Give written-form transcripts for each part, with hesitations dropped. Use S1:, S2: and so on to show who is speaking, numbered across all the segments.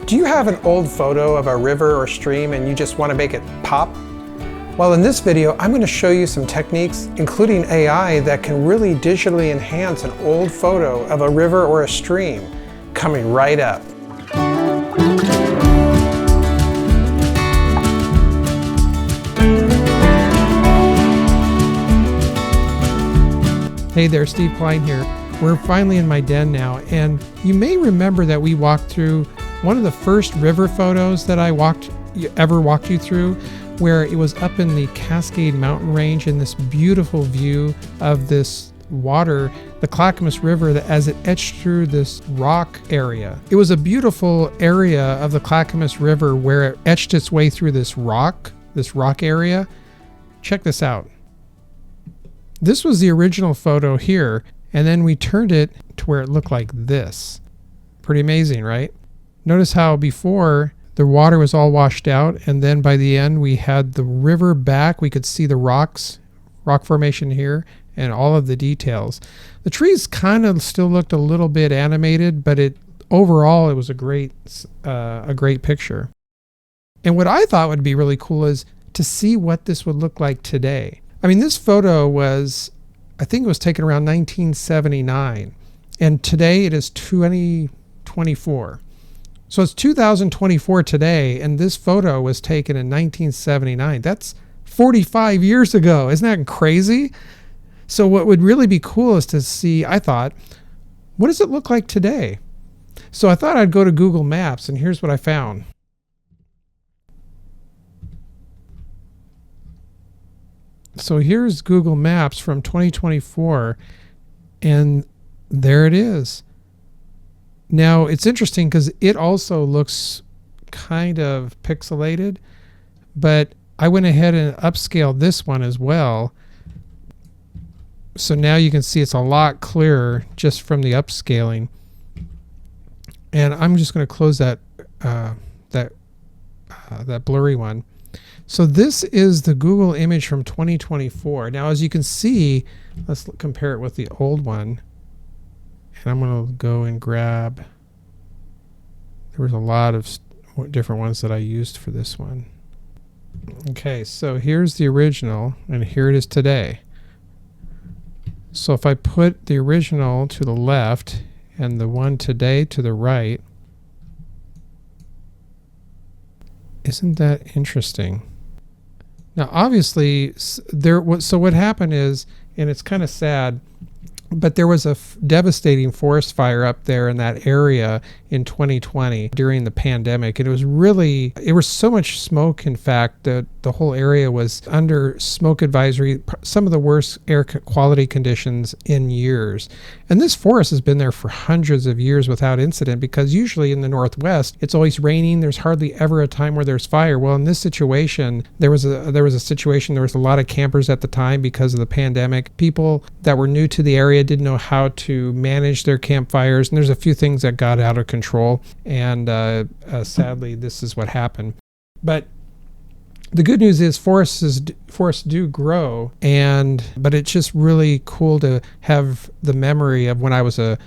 S1: Do you have an old photo of a river or stream and you just want to make it pop? Well, in this video, I'm going to show you some techniques, including AI, that can really digitally enhance an old photo of a river or a stream. Coming right up.
S2: Hey there, Steve Klein here. We're finally in my den now, and you may remember that we walked through one of the first river photos that I ever walked you through, where it was up in the Cascade Mountain Range in this beautiful view of this water, the Clackamas River, as it etched through this rock area. It was a beautiful area of the Clackamas River where it etched its way through this rock area. Check this out. This was the original photo here, and then we turned it to where it looked like this. Pretty amazing, right? Notice how before the water was all washed out, and then by the end we had the river back. We could see the rock formation here and all of the details. The trees kind of still looked a little bit animated, but overall it was a great picture. And what I thought would be really cool is to see what this would look like today. I mean, this photo was, I think it was taken around 1979, and today it is 2024. So it's 2024 today, and this photo was taken in 1979. That's 45 years ago. Isn't that crazy? So what would really be cool is to see, I thought, what does it look like today? So I thought I'd go to Google Maps, and here's what I found. So here's Google Maps from 2024, and there it is. Now it's interesting because it also looks kind of pixelated, but I went ahead and upscaled this one as well. So now you can see it's a lot clearer just from the upscaling. And I'm just going to close that blurry one. So this is the Google image from 2024. Now, as you can see, let's compare it with the old one. And I'm going to go and grab, there was a lot of different ones that I used for this one. Okay, so here's the original, and here it is today. So if I put the original to the left and the one today to the right, isn't that interesting? Now, obviously, so what happened is, and it's kind of sad, but there was a devastating forest fire up there in that area in 2020 during the pandemic. And it was so much smoke, in fact, that the whole area was under smoke advisory, some of the worst air quality conditions in years. And this forest has been there for hundreds of years without incident, because usually in the Northwest, it's always raining. There's hardly ever a time where there's fire. Well, in this situation, there was a lot of campers at the time because of the pandemic. People that were new to the area didn't know how to manage their campfires, and there's a few things that got out of control, and sadly this is what happened. But the good news is forests do grow, but it's just really cool to have the memory of when I was a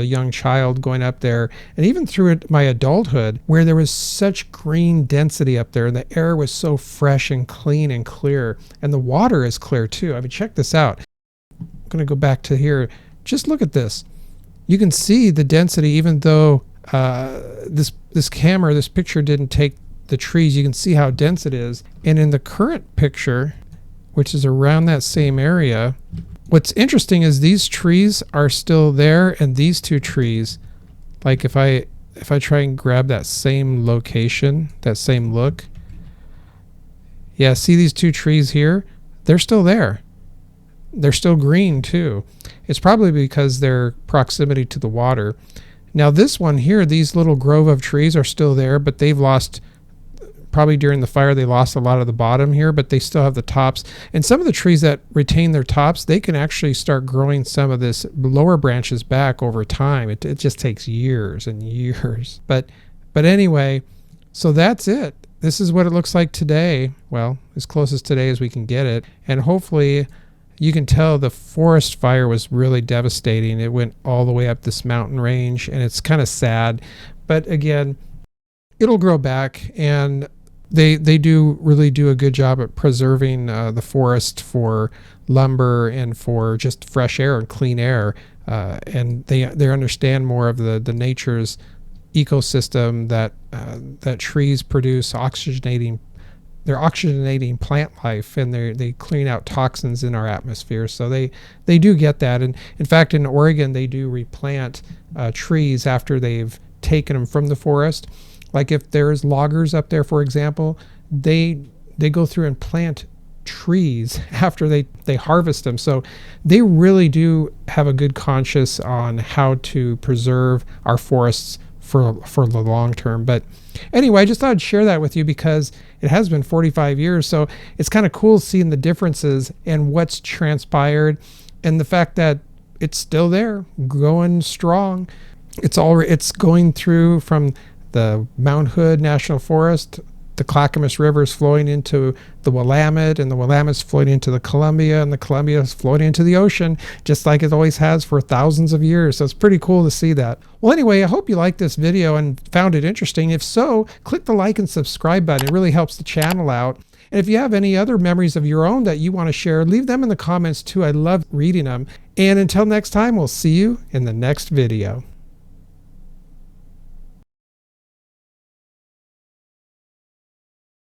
S2: young child going up there, and even through my adulthood, where there was such green density up there, and the air was so fresh and clean and clear, and the water is clear too. I mean, check this out. I'm going to go back to here. Just look at this. You can see the density, even though this picture didn't take the trees. You can see how dense it is. And in the current picture, which is around that same area, what's interesting is these trees are still there, and these two trees, like if I try and grab that same location, that same look, yeah, see these two trees here? They're still there. They're still green too. It's probably because their proximity to the water. Now this one here, these little grove of trees are still there, but they've lost, probably during the fire, they lost a lot of the bottom here, but they still have the tops. And some of the trees that retain their tops, they can actually start growing some of this lower branches back over time. It just takes years and years. But anyway, so that's it. This is what it looks like today. Well, as close as today as we can get it. And hopefully you can tell the forest fire was really devastating. It went all the way up this mountain range, and it's kind of sad. But again, it'll grow back, and they do really do a good job at preserving the forest for lumber and for just fresh air and clean air. And they understand more of the nature's ecosystem that trees produce they're oxygenating plant life, and they clean out toxins in our atmosphere. So they do get that. And in fact, in Oregon, they do replant trees after they've taken them from the forest. Like if there's loggers up there, for example, they go through and plant trees after they harvest them. So they really do have a good conscience on how to preserve our forests for the long term. But anyway, I just thought I'd share that with you because it has been 45 years. So it's kind of cool seeing the differences and what's transpired, and the fact that it's still there, going strong. It's going through from the Mount Hood National Forest. The Clackamas River is flowing into the Willamette, and the Willamette is flowing into the Columbia, and the Columbia is flowing into the ocean, just like it always has for thousands of years. So it's pretty cool to see that. Well, anyway, I hope you liked this video and found it interesting. If so, click the like and subscribe button. It really helps the channel out. And if you have any other memories of your own that you want to share, leave them in the comments too. I love reading them. And until next time, we'll see you in the next video.